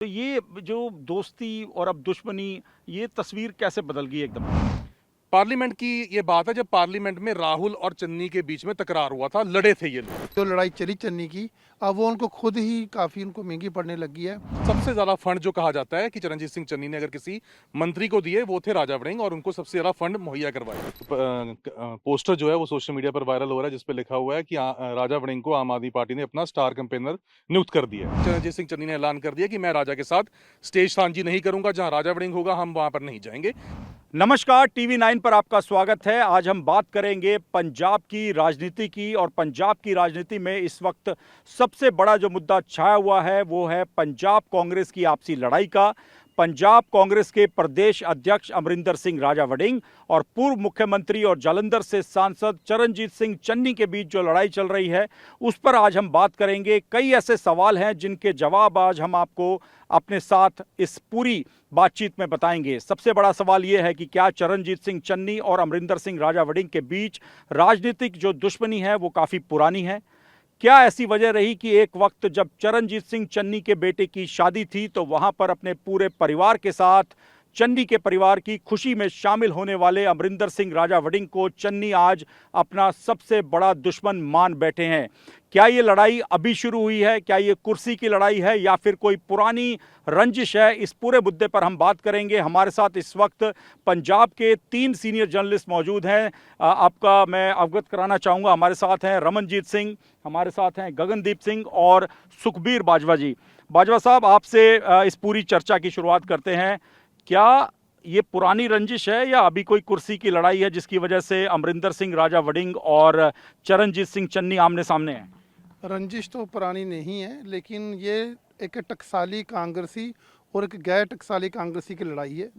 तो ये जो दोस्ती और अब दुश्मनी, ये तस्वीर कैसे बदल गई एकदम? पार्लियामेंट की ये बात है जब पार्लियामेंट में राहुल और चन्नी के बीच में तकरार हुआ था, लड़े थे ये लोग। जो लड़ाई चली चन्नी की, अब वो उनको खुद ही काफ़ी उनको महंगी पड़ने लगी है। सबसे ज्यादा फंड जो कहा जाता है कि चरणजीत सिंह चन्नी ने अगर किसी मंत्री को दिए वो थे राजा वड़िंग और उनको सबसे ज्यादा फंड मुहैया करवाए। पोस्टर जो है वो सोशल मीडिया पर वायरल हो रहा है जिसपे लिखा हुआ है कि राजा वड़िंग को आम आदमी पार्टी ने अपना स्टार कैंपेनर नियुक्त कर दिया है। चरणजीत सिंह चन्नी ने ऐलान कर दिया कि मैं राजा के साथ स्टेज साझी नहीं करूंगा, जहां राजा वड़िंग होगा हम वहां पर नहीं जाएंगे। नमस्कार, टीवी 9 पर आपका स्वागत है। आज हम बात करेंगे पंजाब की राजनीति की, और पंजाब की राजनीति में इस वक्त सबसे बड़ा जो मुद्दा छाया हुआ है वो है पंजाब कांग्रेस की आपसी लड़ाई का। पंजाब कांग्रेस के प्रदेश अध्यक्ष अमरिंदर सिंह राजा वड़िंग और पूर्व मुख्यमंत्री और जालंधर से सांसद चरणजीत सिंह चन्नी के बीच जो लड़ाई चल रही है उस पर आज हम बात करेंगे। कई ऐसे सवाल हैं जिनके जवाब आज हम आपको अपने साथ इस पूरी बातचीत में बताएंगे। सबसे बड़ा सवाल यह है कि क्या चरणजीत सिंह चन्नी और अमरिंदर सिंह राजा वड़िंग के बीच राजनीतिक जो दुश्मनी है वो काफी पुरानी है? क्या ऐसी वजह रही कि एक वक्त जब चरणजीत सिंह चन्नी के बेटे की शादी थी तो वहां पर अपने पूरे परिवार के साथ चन्नी के परिवार की खुशी में शामिल होने वाले अमरिंदर सिंह राजा वड़िंग को चन्नी आज अपना सबसे बड़ा दुश्मन मान बैठे हैं? क्या ये लड़ाई अभी शुरू हुई है? क्या ये कुर्सी की लड़ाई है या फिर कोई पुरानी रंजिश है? इस पूरे मुद्दे पर हम बात करेंगे। हमारे साथ इस वक्त पंजाब के 3 सीनियर जर्नलिस्ट मौजूद हैं। आपका मैं अवगत कराना चाहूँगा, हमारे साथ हैं रमनजीत सिंह, हमारे साथ हैं गगनदीप सिंह और सुखबीर बाजवा जी। बाजवा साहब, आपसे इस पूरी चर्चा की शुरुआत करते हैं। क्या ये पुरानी रंजिश है या अभी कोई कुर्सी की लड़ाई है जिसकी वजह से अमरिंदर सिंह राजा वड़िंग और चरणजीत सिंह चन्नी आमने सामने हैं? रंजिश तो पुरानी नहीं है, लेकिन ये एक टकसाली कांग्रेसी और एक गैर टकसाली कांग्रेसी की लड़ाई है।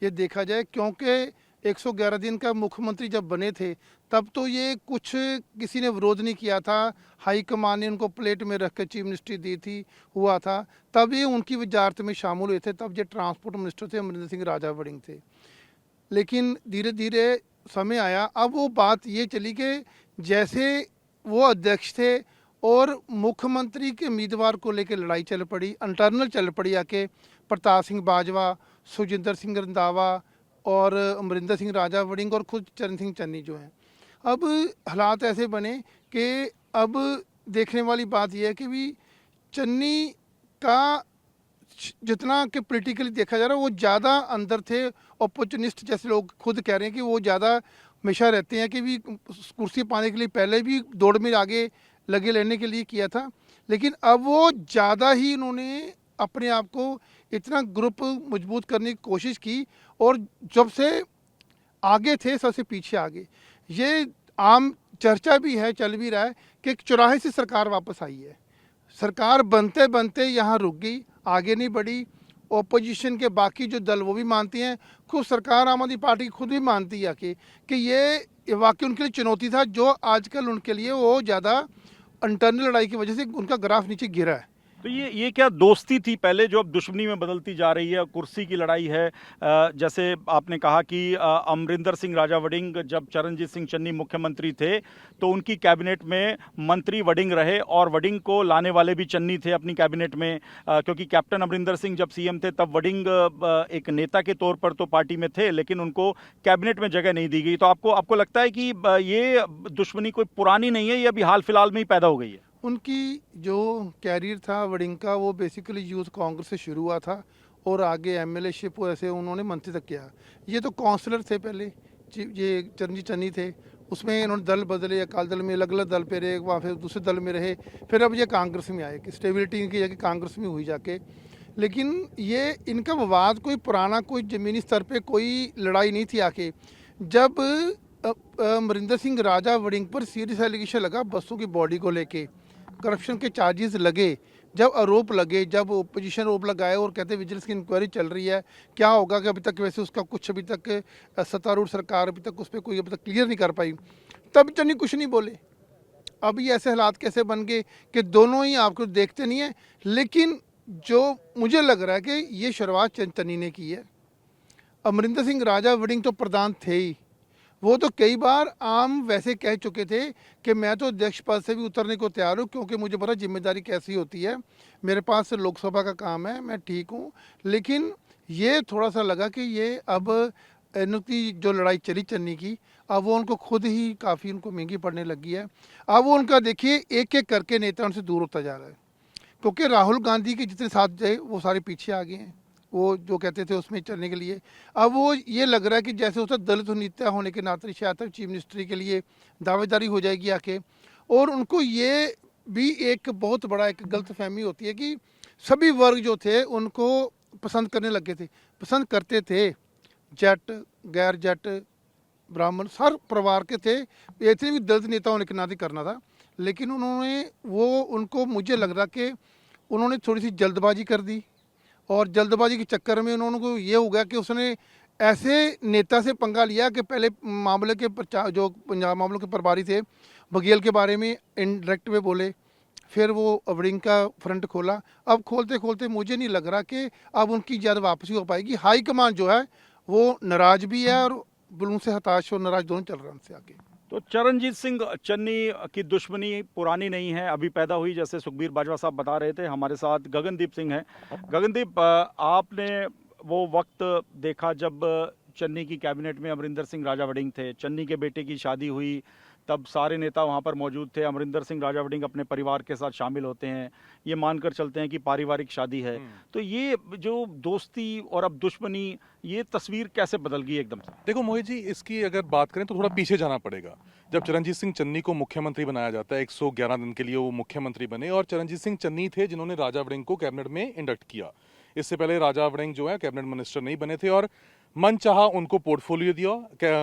ये देखा जाए, क्योंकि 111 दिन का मुख्यमंत्री जब बने थे तब तो ये कुछ किसी ने विरोध नहीं किया था। हाईकमान ने उनको प्लेट में रख कर चीफ मिनिस्ट्री दी थी, हुआ था, तब ये उनकी वजारत में शामिल हुए थे। तब ये ट्रांसपोर्ट मिनिस्टर थे, अमरिंदर सिंह राजा वड़िंग थे। लेकिन धीरे धीरे समय आया, अब वो बात ये चली कि जैसे वो अध्यक्ष थे और मुख्यमंत्री के उम्मीदवार को लेकर लड़ाई चल पड़ी, इंटरनल चल पड़ी आके। प्रताप सिंह बाजवा, सुजिंदर सिंह रंधावा और अमरिंदर सिंह राजा वड़िंग और खुद चरण सिंह चन्नी जो हैं, अब हालात ऐसे बने कि अब देखने वाली बात यह है कि भी चन्नी का जितना कि पॉलिटिकली देखा जा रहा है वो ज़्यादा अंदर थे। ऑपोर्चुनिस्ट जैसे लोग खुद कह रहे हैं कि वो ज़्यादा हमेशा रहते हैं कि भी कुर्सी पाने के लिए पहले भी दौड़ में आगे लगे लेने के लिए किया था, लेकिन अब वो ज़्यादा ही उन्होंने अपने आप को इतना ग्रुप मजबूत करने की कोशिश की और जब से आगे थे सबसे पीछे आ गए। ये आम चर्चा भी है, चल भी रहा है कि चौराहे से सरकार वापस आई है। सरकार बनते बनते यहाँ रुक गई, आगे नहीं बढ़ी। ओपोजिशन के बाकी जो दल वो भी मानती हैं, खुद सरकार आम आदमी पार्टी खुद भी मानती है कि ये वाकई उनके लिए चुनौती था, जो आजकल उनके लिए वो ज़्यादा इंटरनल लड़ाई की वजह से उनका ग्राफ नीचे गिरा है। तो ये क्या दोस्ती थी पहले जो अब दुश्मनी में बदलती जा रही है, कुर्सी की लड़ाई है? जैसे आपने कहा कि अमरिंदर सिंह राजा वड़िंग जब चरणजीत सिंह चन्नी मुख्यमंत्री थे तो उनकी कैबिनेट में मंत्री वड़िंग रहे और वड़िंग को लाने वाले भी चन्नी थे अपनी कैबिनेट में, क्योंकि कैप्टन अमरिंदर सिंह जब सीएम थे तब वड़िंग एक नेता के तौर पर तो पार्टी में थे लेकिन उनको कैबिनेट में जगह नहीं दी गई। तो आपको लगता है कि ये दुश्मनी कोई पुरानी नहीं है, ये अभी हाल फिलहाल में ही पैदा हो गई है? उनकी जो कैरियर था वड़िंग का, वो बेसिकली यूथ कांग्रेस से शुरू हुआ था और आगे एमएलए-शिप ऐसे उन्होंने मंत्री तक किया। ये तो काउंसलर थे पहले, ये चरणजीत चन्नी थे, उसमें इन्होंने दल बदले, अकाली दल में अलग अलग दल पे रहे, वहाँ फिर दूसरे दल में रहे, फिर अब ये कांग्रेस में आए कि स्टेबिलिटी इनकी जगह कांग्रेस में हुई जाके। लेकिन ये इनका विवाद कोई पुराना, कोई ज़मीनी स्तर पर कोई लड़ाई नहीं थी। आके जब अमरिंदर सिंह राजा वड़िंग पर सीरियस एलिगेशन लगा, बसों की बॉडी को लेके करप्शन के चार्जेस लगे, जब आरोप लगे, जब ओपोजिशन आरोप लगाए और कहते विजिलेंस की इंक्वायरी चल रही है, क्या होगा कि अभी तक वैसे उसका कुछ अभी तक सत्तारूढ़ सरकार अभी तक उस पर कोई अभी तक क्लियर नहीं कर पाई, तब चन्नी कुछ नहीं बोले। अभी ऐसे हालात कैसे बन गए कि दोनों ही आपको देखते नहीं है। लेकिन जो मुझे लग रहा है कि ये शुरुआत चन्नी ने की है। अमरिंदर सिंह राजा वड़िंग तो प्रधान थे ही, वो तो कई बार आम वैसे कह चुके थे कि मैं तो अध्यक्ष पद से भी उतरने को तैयार हूँ, क्योंकि मुझे पता जिम्मेदारी कैसी होती है, मेरे पास लोकसभा का काम है, मैं ठीक हूँ। लेकिन ये थोड़ा सा लगा कि ये अब इनकी जो लड़ाई चली चन्नी की, अब वो उनको खुद ही काफ़ी उनको महंगी पड़ने लगी है। अब वो उनका देखिए एक एक करके नेता उनसे दूर होता जा रहा है, क्योंकि राहुल गांधी के जितने साथ थे वो सारे पीछे आ गए हैं, वो जो कहते थे उसमें चलने के लिए। अब वो ये लग रहा है कि जैसे उसका दलित नेता होने के नाते शायद तक चीफ मिनिस्ट्री के लिए दावेदारी हो जाएगी आके। और उनको ये भी एक बहुत बड़ा एक गलत फहमी होती है कि सभी वर्ग जो थे उनको पसंद करने लगे थे, पसंद करते थे, जट, गैर जट, ब्राह्मण, हर परिवार के थे। इतने भी दलित नेता होने के नाते करना था, लेकिन उन्होंने वो उनको मुझे लग रहा कि उन्होंने थोड़ी सी जल्दबाजी कर दी, और जल्दबाजी के चक्कर में उन्होंने को ये हो गया कि उसने ऐसे नेता से पंगा लिया कि पहले मामले के जो पंजाब मामलों के प्रभारी थे बघेल के बारे में इनडायरेक्ट में बोले, फिर वो अवरिंग का फ्रंट खोला। अब खोलते खोलते मुझे नहीं लग रहा कि अब उनकी ज़्यादा वापसी हो पाएगी। हाईकमान जो है वो नाराज भी है, और बुलूं से हताश और नाराज दोनों चल रहे हैं उनसे आगे। तो चरणजीत सिंह चन्नी की दुश्मनी पुरानी नहीं है, अभी पैदा हुई, जैसे सुखबीर बाजवा साहब बता रहे थे। हमारे साथ गगनदीप सिंह हैं। गगनदीप, आपने वो वक्त देखा जब चन्नी की कैबिनेट में अमरिंदर सिंह राजा वड़िंग थे, चन्नी के बेटे की शादी हुई, तब सारे नेता वहाँ पर मौजूद थे। अमरिंदर सिंह राजा वड़िंग अपने परिवार के साथ शामिल होते हैं, ये मानकर चलते हैं कि पारिवारिक शादी है। तो ये जो दोस्ती और अब दुश्मनी, ये तस्वीर कैसे बदल गई एकदम से? देखो मोहित जी, इसकी अगर बात करें तो थोड़ा पीछे जाना पड़ेगा। जब चरणजीत सिंह चन्नी को मुख्यमंत्री बनाया जाता है, 111 दिन के लिए वो मुख्यमंत्री बने, और चरणजीत सिंह चन्नी थे जिन्होंने राजा वड़िंग को कैबिनेट में इंडक्ट किया। इससे पहले राजा वड़िंग जो है कैबिनेट मिनिस्टर नहीं बने थे, और मन चाहा उनको पोर्टफोलियो दिया,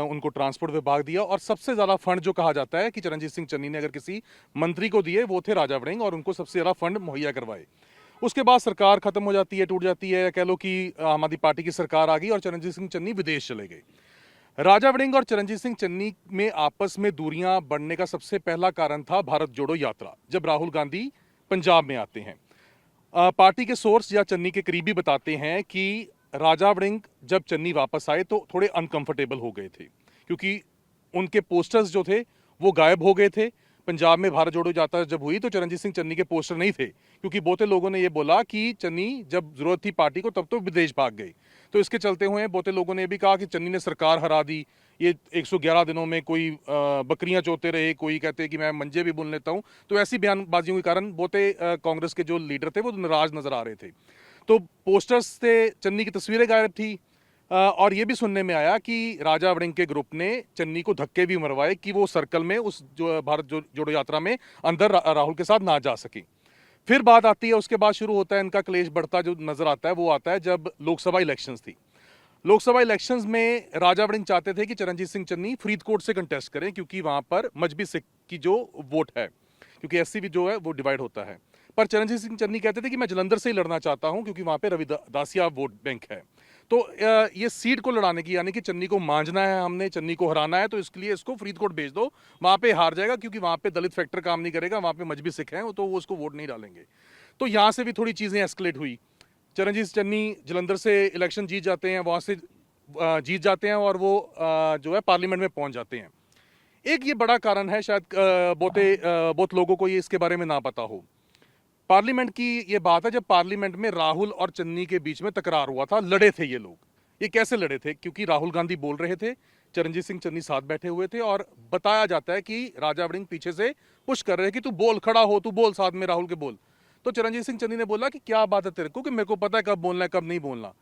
उनको ट्रांसपोर्ट विभाग दिया, और सबसे ज्यादा फंड जो कहा जाता है कि चरणजीत सिंह चन्नी ने अगर किसी मंत्री को दिए वो थे राजा वड़िंग, और उनको सबसे ज्यादा फंड मुहैया करवाए। उसके बाद सरकार खत्म हो जाती है, टूट जाती है, कह लो कि आम आदमी पार्टी की सरकार आ गई और चरणजीत सिंह चन्नी विदेश चले गए। राजा वड़िंग और चरणजीत सिंह चन्नी में आपस में दूरियां बढ़ने का सबसे पहला कारण था भारत जोड़ो यात्रा, जब राहुल गांधी पंजाब में आते हैं। पार्टी के सोर्स या चन्नी के करीबी बताते हैं कि राजा वड़िंग जब चन्नी वापस आए तो थोड़े अनकंफर्टेबल हो गए थे, क्योंकि उनके पोस्टर्स जो थे वो गायब हो गए थे। पंजाब में भारत जोड़ो यात्रा जब हुई तो चरणजीत सिंह चन्नी के पोस्टर नहीं थे, क्योंकि बहुते लोगों ने ये बोला कि चन्नी जब जरूरत थी पार्टी को तब तो विदेश भाग गए। तो इसके चलते हुए बहुते लोगों ने भी कहा कि चन्नी ने सरकार हरा दी, ये 111 दिनों में कोई बकरियां चोते रहे, कोई कहते हैं कि मैं मंजे भी बुन लेता हूं। तो ऐसी बयानबाजियों के कारण बहुते कांग्रेस के जो लीडर थे वो नाराज नजर आ रहे थे। तो पोस्टर्स से चन्नी की तस्वीरें गायब थी, और ये भी सुनने में आया कि राजा वड़िंग के ग्रुप ने चन्नी को धक्के भी मरवाए कि वो सर्कल में उस जो भारत जोड़ो यात्रा में अंदर राहुल के साथ ना जा सके। फिर बात आती है, उसके बाद शुरू होता है इनका क्लेश बढ़ता, जो नजर आता है वो आता है जब लोकसभा इलेक्शंस थी। लोकसभा इलेक्शंस में राजा वड़िंग चाहते थे कि चरणजीत सिंह चन्नी फरीदकोट से कंटेस्ट करें, क्योंकि वहां पर मजबी सिख की जो वोट है, क्योंकि एससी भी जो है वो डिवाइड होता है। पर चरणजीत सिंह चन्नी कहते थे कि मैं जलंधर से ही लड़ना चाहता हूं, क्योंकि वहां पे रविदासिया वोट बैंक है। तो ये सीट को लड़ाने की, यानी कि चन्नी को मांझना है, हमने चन्नी को हराना है, तो इसके लिए इसको फरीदकोट भेज दो, वहां पे हार जाएगा, क्योंकि वहां पे दलित फैक्टर काम नहीं करेगा, वहां पे मजबी सिख हैं तो वो उसको वोट नहीं डालेंगे। तो यहां से भी थोड़ी चीजें एस्केलेट हुई। चरणजीत चन्नी जलंधर से इलेक्शन जीत जाते हैं, वहां से जीत जाते हैं, और वो जो है पार्लियामेंट में पहुंच जाते हैं। एक ये बड़ा कारण है, शायद बहुत लोगों को ये इसके बारे में ना पता हो। पार्लियामेंट की ये बात है जब पार्लियामेंट में राहुल और चन्नी के बीच में तकरार हुआ था, लड़े थे ये लोग। ये कैसे लड़े थे? क्योंकि राहुल गांधी बोल रहे थे, चरणजीत सिंह चन्नी साथ बैठे हुए थे, और बताया जाता है कि राजा वड़िंग पीछे से पुश कर रहे कि तू बोल, खड़ा हो, तू बोल साथ में राहुल के बोल। तो चरणजीत सिंह चन्नी ने बोला कि क्या बात है तेरे को, कि मेरे को पता है कब बोलना है कब नहीं बोलना।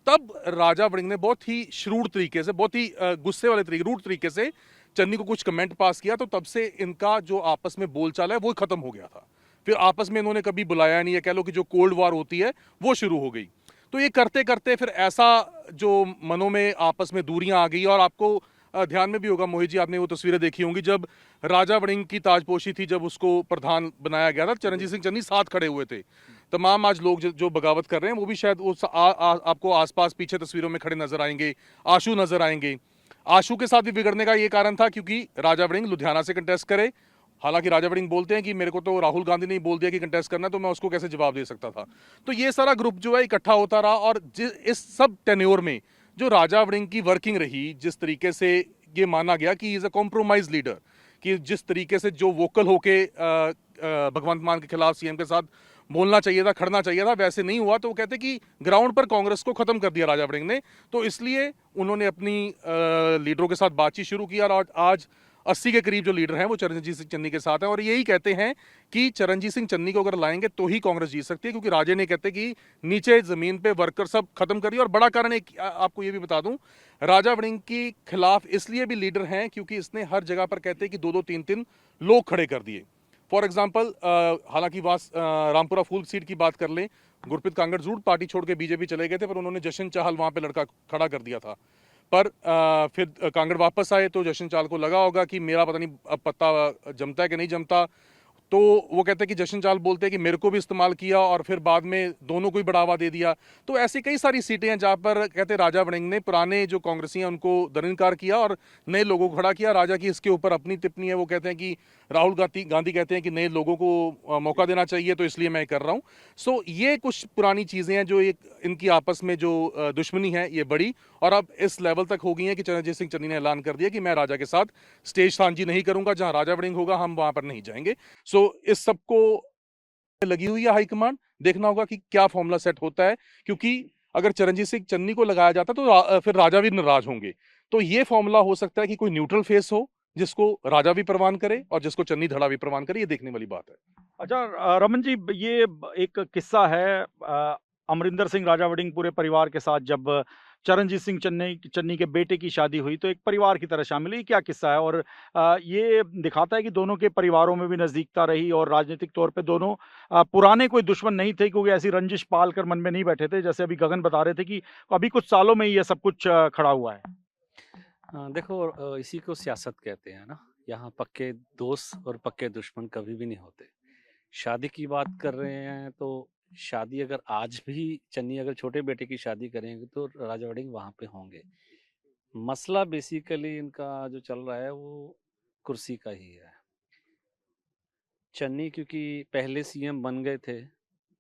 तब राजा वड़िंग ने बहुत ही श्रूड तरीके से, बहुत ही गुस्से वाले तरीके, रूड तरीके से चन्नी को कुछ कमेंट पास किया। तो तब से इनका जो आपस में बोलचाल है वो खत्म हो गया था। फिर आपस में इन्होंने कभी बुलाया नहीं है, कह लो कि जो कोल्ड वॉर होती है वो शुरू हो गई। तो ये करते करते फिर ऐसा जो मनों में आपस में दूरियां आ गई। और आपको ध्यान में भी होगा मोहित जी, आपने वो तस्वीरें देखी होंगी जब राजा वड़िंग की ताजपोशी थी, जब उसको प्रधान बनाया गया था, चरणजीत सिंह चन्नी साथ खड़े हुए थे। तमाम आज लोग जो बगावत कर रहे हैं वो भी शायद उस आपको आसपास पीछे तस्वीरों में खड़े नजर आएंगे। आशू नजर आएंगे। आशू के साथ भी बिगड़ने का ये कारण था क्योंकि राजा वड़िंग लुधियाना से कंटेस्ट करे। हालांकि राजा वड़िंग बोलते हैं कि मेरे को तो राहुल गांधी ने बोल दिया कि कंटेस्ट करना, तो मैं उसको कैसे जवाब दे सकता था। तो ये सारा ग्रुप जो है इकट्ठा होता रहा, और इस सब टेन्योर में जो राजा वड़िंग की वर्किंग रही, जिस तरीके से ये माना गया कि इज अ कॉम्प्रोमाइज लीडर, कि जिस तरीके से जो वोकल होके भगवंत मान के खिलाफ सीएम के साथ बोलना चाहिए था, खड़ना चाहिए था, वैसे नहीं हुआ। तो वो कहते कि ग्राउंड पर कांग्रेस को खत्म कर दिया राजा वड़िंग ने, तो इसलिए उन्होंने अपनी लीडरों के साथ बातचीत शुरू की और आज 80 के करीब जो लीडर हैं वो चरणजीत सिंह चन्नी के साथ हैं और यही कहते हैं कि चरणजीत सिंह चन्नी को अगर लाएंगे तो ही कांग्रेस जीत सकती है, क्योंकि राजे ने कहते कि नीचे जमीन पे वर्कर सब खत्म करिए। और बड़ा कारण एक आपको ये भी बता दूं, राजा वड़िंग के खिलाफ इसलिए भी लीडर हैं क्योंकि इसने हर जगह पर कहते कि 2-2 3-3 लोग खड़े कर दिए। फॉर एग्जाम्पल, हालांकि रामपुरा फूल सीट की बात कर लें, गुरप्रीत कांगड़ जरूर पार्टी छोड़ के बीजेपी चले गए थे, पर उन्होंने जशन चाहल वहां पे लड़का खड़ा कर दिया था। पर फिर कांगड़ वापस आए तो जशन चाहल को लगा होगा कि मेरा पता नहीं अब पत्ता जमता है कि नहीं जमता, तो वो कहते हैं कि जशन चाहल बोलते हैं कि मेरे को भी इस्तेमाल किया और फिर बाद में दोनों को ही बढ़ावा दे दिया। तो ऐसी कई सारी सीटें हैं जहां पर कहते राजा वड़िंग ने पुराने जो कांग्रेसी हैं उनको दरकिनार किया और नए लोगों को खड़ा किया। राजा की इसके ऊपर अपनी टिप्पणी है, वो कहते हैं कि राहुल गांधी कहते हैं कि नए लोगों को मौका देना चाहिए, तो इसलिए मैं कर रहा हूं। सो ये कुछ पुरानी चीजें हैं जो एक इनकी आपस में जो दुश्मनी है ये बड़ी और अब इस लेवल तक हो गई है कि चरणजीत सिंह चन्नी ने ऐलान कर दिया कि मैं राजा के साथ स्टेज साझी नहीं करूंगा, जहां राजा वड़िंग होगा हम वहां पर नहीं जाएंगे। सो इस सबको लगी हुई है हाईकमान, देखना होगा कि क्या फॉर्मूला सेट होता है, क्योंकि अगर चरणजीत सिंह चन्नी को लगाया जाता तो फिर राजा भी नाराज होंगे। तो ये फॉर्मूला हो सकता है कि कोई न्यूट्रल फेस हो जिसको राजा भी प्रवान करे और जिसको चन्नी धड़ा भी प्रवान करे, ये देखने वाली बात है। अच्छा, रमन जी, ये एक किस्सा है, अमरिंदर सिंह राजा वड़िंग पूरे परिवार के साथ जब चरणजीत सिंह चन्नी के बेटे की शादी हुई तो एक परिवार की तरह शामिल हुई। क्या किस्सा है? और ये दिखाता है कि दोनों के परिवारों में भी नज़दीकता रही और राजनीतिक तौर पे दोनों पुराने कोई दुश्मन नहीं थे, क्योंकि ऐसी रंजिश पाल कर मन में नहीं बैठे थे, जैसे अभी गगन बता रहे थे कि अभी कुछ सालों में ही ये सब कुछ खड़ा हुआ है। देखो, इसी को सियासत कहते हैं ना। यहाँ पक्के दोस्त और पक्के दुश्मन कभी भी नहीं होते। शादी की बात कर रहे हैं तो शादी अगर आज भी चन्नी अगर छोटे बेटे की शादी करेंगे तो राजा वड़िंग वहां पे होंगे। मसला बेसिकली इनका जो चल रहा है वो कुर्सी का ही है। चन्नी क्योंकि पहले सीएम बन गए थे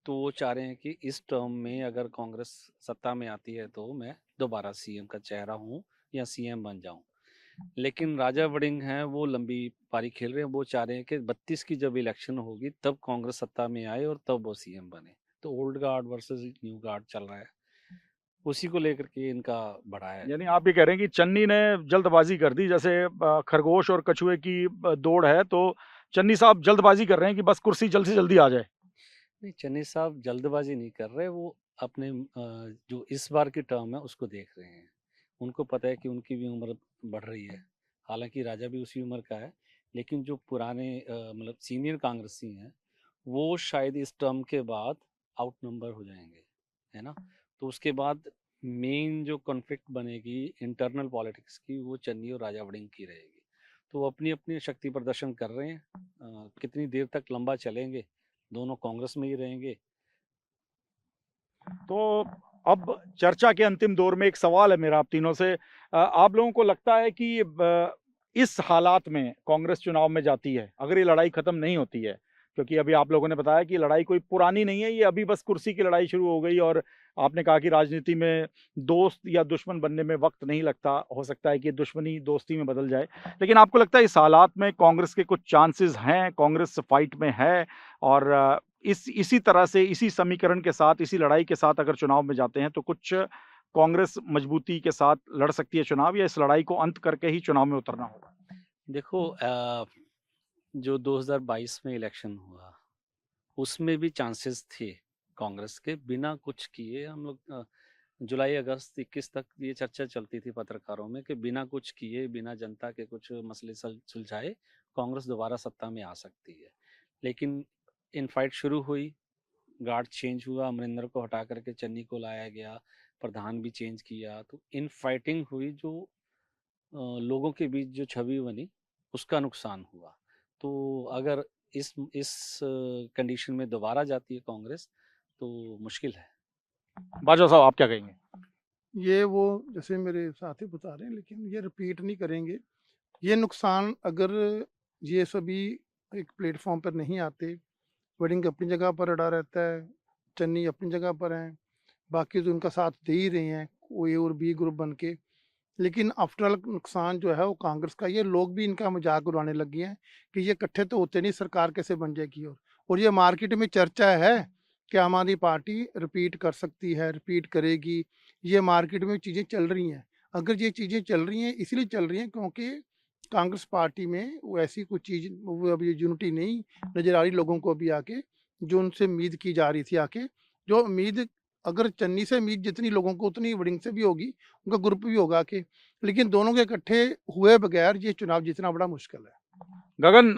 तो वो चाह रहे हैं कि इस टर्म में अगर कांग्रेस सत्ता में आती है तो मैं दोबारा सीएम का चेहरा हूँ या सीएम बन जाऊं। लेकिन राजा वड़िंग हैं वो लंबी पारी खेल रहे हैं, वो चाह रहे हैं कि 32 की जब इलेक्शन होगी तब कांग्रेस सत्ता में आए और तब वो सीएम बने। तो old guard versus new guard चल रहा है, उसी को लेकर के इनका बड़ा है। यानी आप ये कह रहे हैं कि चन्नी ने जल्दबाजी कर दी, जैसे खरगोश और कछुए की दौड़ है, तो चन्नी साहब जल्दबाजी कर रहे हैं कि बस कुर्सी जल्द से जल्दी आ जाए। नहीं, चन्नी साहब जल्दबाजी नहीं कर रहे, वो अपने जो इस बार की टर्म है उसको देख रहे हैं। उनको पता है कि उनकी भी उम्र बढ़ रही है, हालांकि राजा भी उसी उम्र का है, लेकिन जो पुराने मतलब सीनियर कांग्रेसी हैं वो शायद इस टर्म के बाद आउट नंबर हो जाएंगे, है ना। तो उसके बाद मेन जो कॉन्फ्लिक्ट बनेगी इंटरनल पॉलिटिक्स की वो चन्नी और राजा वड़िंग की रहेगी। तो वो अपनी अपनी शक्ति प्रदर्शन कर रहे हैं। कितनी देर तक लंबा चलेंगे, दोनों कांग्रेस में ही रहेंगे। तो अब चर्चा के अंतिम दौर में एक सवाल है मेरा आप तीनों से। आप लोगों को लगता है कि इस हालात में कांग्रेस चुनाव में जाती है अगर ये लड़ाई खत्म नहीं होती है? क्योंकि अभी आप लोगों ने बताया कि लड़ाई कोई पुरानी नहीं है, ये अभी बस कुर्सी की लड़ाई शुरू हो गई, और आपने कहा कि राजनीति में दोस्त या दुश्मन बनने में वक्त नहीं लगता, हो सकता है कि दुश्मनी दोस्ती में बदल जाए। लेकिन आपको लगता है इस हालात में कांग्रेस के कुछ चांसेस हैं, कांग्रेस फाइट में है, और इसी तरह से इसी समीकरण के साथ इसी लड़ाई के साथ अगर चुनाव में जाते हैं तो कुछ कांग्रेस मजबूती के साथ लड़ सकती है चुनाव, या इस लड़ाई को अंत करके ही चुनाव में उतरना होगा? देखो, जो 2022 में इलेक्शन हुआ उसमें भी चांसेस थे कांग्रेस के, बिना कुछ किए हम लोग जुलाई अगस्त 21 तक ये चर्चा चलती थी पत्रकारों में कि बिना कुछ किए, बिना जनता के कुछ मसले सुलझाए कांग्रेस दोबारा सत्ता में आ सकती है। लेकिन इन फाइट शुरू हुई, गार्ड चेंज हुआ, अमरिंदर को हटा करके चन्नी को लाया गया, प्रधान भी चेंज किया, तो इन फाइटिंग हुई, जो लोगों के बीच जो छवि बनी उसका नुकसान हुआ। तो अगर इस कंडीशन में दोबारा जाती है कांग्रेस तो मुश्किल है। बाजवा साहब, आप क्या कहेंगे? ये वो जैसे मेरे साथी बता रहे हैं, लेकिन ये रिपीट नहीं करेंगे। ये नुकसान अगर ये सभी एक प्लेटफॉर्म पर नहीं आते, वड़िंग अपनी जगह पर अड़ा रहता है, चन्नी अपनी जगह पर हैं, बाकी जो उनका साथ दे ही रहे हैं, ओ ए और बी ग्रुप बन के, लेकिन आफ्टर ऑल नुकसान जो है वो कांग्रेस का। ये लोग भी इनका मजाक उड़ाने लगे हैं कि ये इकट्ठे तो होते नहीं, सरकार कैसे बन जाएगी। और ये मार्केट में चर्चा है कि आम आदमी पार्टी रिपीट कर सकती है, रिपीट करेगी। ये मार्केट में चीज़ें चल रही हैं। अगर ये चीज़ें चल रही हैं इसलिए चल रही हैं क्योंकि कांग्रेस पार्टी में वो ऐसी कुछ चीज़, वो अभी यूनिटी नहीं नज़र आ रही लोगों को अभी आके, जो उनसे उम्मीद की जा रही थी आके। जो उम्मीद, अगर चन्नी से उम्मीद जितनी लोगों को उतनी वड़िंग से भी होगी, उनका ग्रुप भी होगा कि, लेकिन दोनों के इकट्ठे हुए बगैर ये चुनाव जीतना बड़ा मुश्किल है। गगन,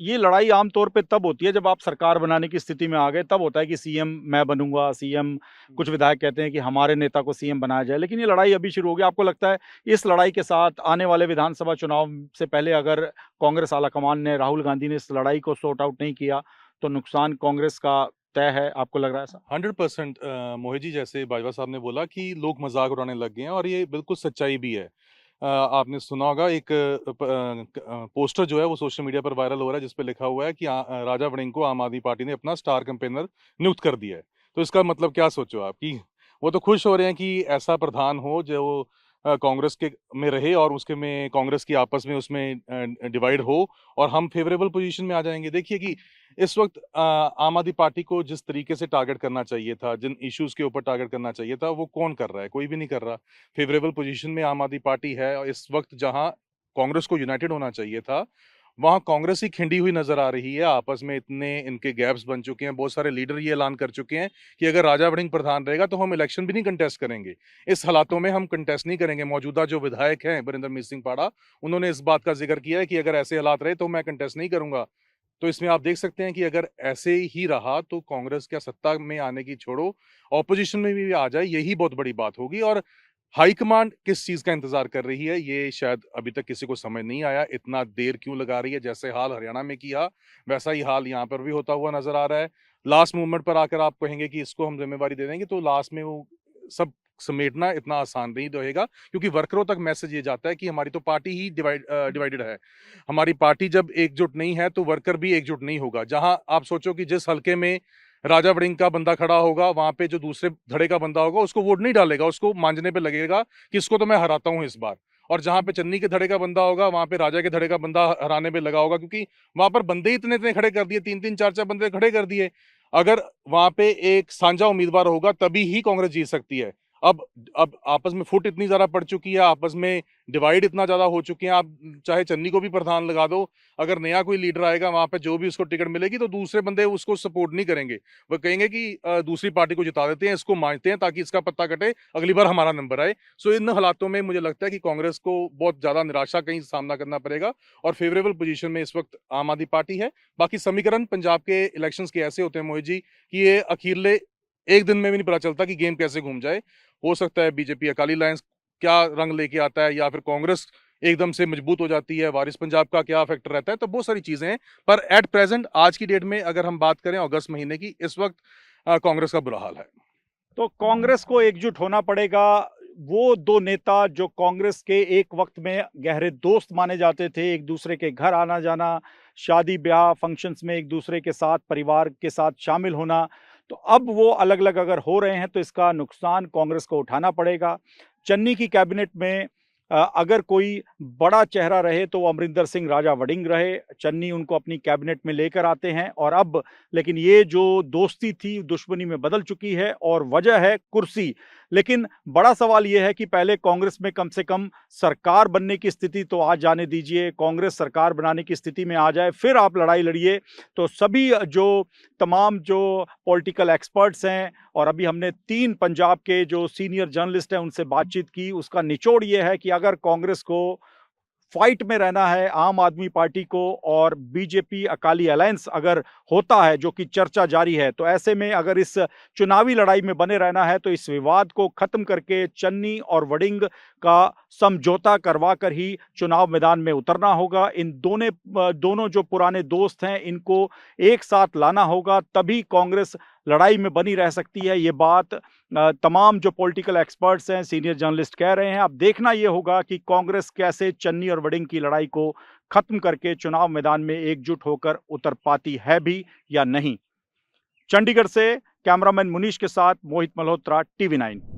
ये लड़ाई आमतौर पे तब होती है जब आप सरकार बनाने की स्थिति में आ गए, तब होता है कि सीएम मैं बनूंगा, सीएम कुछ विधायक कहते हैं कि हमारे नेता को सीएम बनाया जाए। लेकिन ये लड़ाई अभी शुरू हो गई। आपको लगता है इस लड़ाई के साथ आने वाले विधानसभा चुनाव से पहले अगर कांग्रेस आलाकमान ने, राहुल गांधी ने इस लड़ाई को सॉर्ट आउट नहीं किया तो नुकसान कांग्रेस का तय है? आपको लग रहा है ऐसा? 100% मोहित जी, जैसे बाजवा साहब ने बोला कि लोग मजाक उड़ाने लग गए हैं और ये बिल्कुल सच्चाई भी है। आपने सुना होगा एक पोस्टर जो है वो सोशल मीडिया पर वायरल हो रहा है जिस पे लिखा हुआ है कि राजा वड़िंग को आम आदमी पार्टी ने अपना स्टार कैंपेनर नियुक्त कर दिया है। तो इसका मतलब क्या सोचो आप कि वो तो खुश हो रहे हैं कि ऐसा प्रधान हो जो कांग्रेस के में रहे और उसके में कांग्रेस की आपस में उसमें डिवाइड हो और हम फेवरेबल पोजीशन में आ जाएंगे। देखिए कि इस वक्त आम आदमी पार्टी को जिस तरीके से टारगेट करना चाहिए था, जिन इश्यूज के ऊपर टारगेट करना चाहिए था, वो कौन कर रहा है? कोई भी नहीं कर रहा। फेवरेबल पोजीशन में आम आदमी पार्टी है और इस वक्त जहां कांग्रेस को यूनाइटेड होना चाहिए था वहां कांग्रेस ही खिंडी हुई नजर आ रही है। आपस में इतने इनके गैप्स बन चुके हैं, बहुत सारे लीडर ये ऐलान कर चुके हैं कि अगर राजा वड़िंग प्रधान रहेगा तो हम इलेक्शन भी नहीं कंटेस्ट करेंगे। इस हालातों में हम कंटेस्ट नहीं करेंगे। मौजूदा जो विधायक हैं बरिंदरमीत सिंह पाड़ा, उन्होंने इस बात का जिक्र किया है कि अगर ऐसे हालात रहे तो मैं कंटेस्ट नहीं करूंगा। तो इसमें आप देख सकते हैं कि अगर ऐसे ही रहा तो कांग्रेस क्या सत्ता में आने की छोड़ो, ऑपोजिशन में भी आ जाए, यही बहुत बड़ी बात होगी। और हाईकमांड किस चीज का इंतजार कर रही है ये शायद अभी तक किसी को समझ नहीं आया। इतना देर क्यों लगा रही है? जैसे हाल हरियाणा में किया वैसा ही हाल यहाँ पर भी होता हुआ नजर आ रहा है। लास्ट मोमेंट पर आकर आप कहेंगे कि इसको हम जिम्मेवारी दे देंगे तो लास्ट में वो सब समेटना इतना आसान नहीं रहेगा, क्योंकि वर्करों तक मैसेज ये जाता है कि हमारी तो पार्टी ही डिवाइडेड है। हमारी पार्टी जब एकजुट नहीं है तो वर्कर भी एकजुट नहीं होगा। जहां आप सोचो कि जिस हलके में राजा वड़िंग का बंदा खड़ा होगा वहां पे जो दूसरे धड़े का बंदा होगा उसको वोट नहीं डालेगा, उसको मांझने पे लगेगा कि इसको तो मैं हराता हूं इस बार। और जहां पे चन्नी के धड़े का बंदा होगा वहां पे राजा के धड़े का बंदा हराने पे लगा होगा, क्योंकि वहां पर बंदे ही इतने इतने खड़े कर दिए, तीन तीन चार चार बंदे खड़े कर दिए। अगर वहां पे एक साझा उम्मीदवार होगा तभी ही कांग्रेस जीत सकती है। अब आपस में फुट इतनी ज्यादा पड़ चुकी है, आपस में डिवाइड इतना ज्यादा हो चुके हैं। आप चाहे चन्नी को भी प्रधान लगा दो, अगर नया कोई लीडर आएगा वहां पे जो भी उसको टिकट मिलेगी तो दूसरे बंदे उसको सपोर्ट नहीं करेंगे। वो कहेंगे कि दूसरी पार्टी को जिता देते हैं, इसको मांझते हैं ताकि इसका पत्ता कटे, अगली बार हमारा नंबर आए। सो इन हालातों में मुझे लगता है कि कांग्रेस को बहुत ज्यादा निराशा कहीं सामना करना पड़ेगा और फेवरेबल पोजीशन में इस वक्त आम आदमी पार्टी है। बाकी समीकरण पंजाब के इलेक्शंस के ऐसे होते हैं मोहित जी कि ये अखीरले एक दिन में भी नहीं पता चलता कि गेम कैसे घूम जाए। हो सकता है बीजेपी अकाली अलायंस क्या रंग लेके आता है या फिर कांग्रेस एकदम से मजबूत हो जाती है, वारिस पंजाब का क्या फैक्टर रहता है, तो बहुत सारी चीजें हैं। पर एट प्रेजेंट आज की डेट में अगर हम बात करें अगस्त महीने की, इस वक्त कांग्रेस का बुरा हाल है। तो कांग्रेस को एकजुट होना पड़ेगा। वो दो नेता जो कांग्रेस के एक वक्त में गहरे दोस्त माने जाते थे, एक दूसरे के घर आना जाना, शादी ब्याह फंक्शंस में एक दूसरे के साथ, परिवार के साथ शामिल होना, तो अब वो अलग अलग अगर हो रहे हैं तो इसका नुकसान कांग्रेस को उठाना पड़ेगा। चन्नी की कैबिनेट में अगर कोई बड़ा चेहरा रहे तो वो अमरिंदर सिंह राजा वड़िंग रहे। चन्नी उनको अपनी कैबिनेट में लेकर आते हैं और अब लेकिन ये जो दोस्ती थी दुश्मनी में बदल चुकी है और वजह है कुर्सी। लेकिन बड़ा सवाल ये है कि पहले कांग्रेस में कम से कम सरकार बनने की स्थिति तो आ जाने दीजिए, कांग्रेस सरकार बनाने की स्थिति में आ जाए, फिर आप लड़ाई लड़िए। तो सभी जो तमाम जो पॉलिटिकल एक्सपर्ट्स हैं और अभी हमने 3 पंजाब के जो सीनियर जर्नलिस्ट हैं उनसे बातचीत की, उसका निचोड़ ये है कि अगर कांग्रेस को फाइट में रहना है आम आदमी पार्टी को और बीजेपी अकाली अलायंस अगर होता है, जो कि चर्चा जारी है, तो ऐसे में अगर इस चुनावी लड़ाई में बने रहना है तो इस विवाद को खत्म करके चन्नी और वड़िंग का समझौता करवा कर ही चुनाव मैदान में उतरना होगा। इन दोनों जो पुराने दोस्त हैं इनको एक साथ लाना होगा, तभी कांग्रेस लड़ाई में बनी रह सकती है। ये बात तमाम जो पॉलिटिकल एक्सपर्ट्स हैं, सीनियर जर्नलिस्ट कह रहे हैं। अब देखना ये होगा कि कांग्रेस कैसे चन्नी और वड़िंग की लड़ाई को खत्म करके चुनाव मैदान में एकजुट होकर उतर पाती है भी या नहीं। चंडीगढ़ से कैमरामैन मुनीश के साथ मोहित मल्होत्रा, TV9।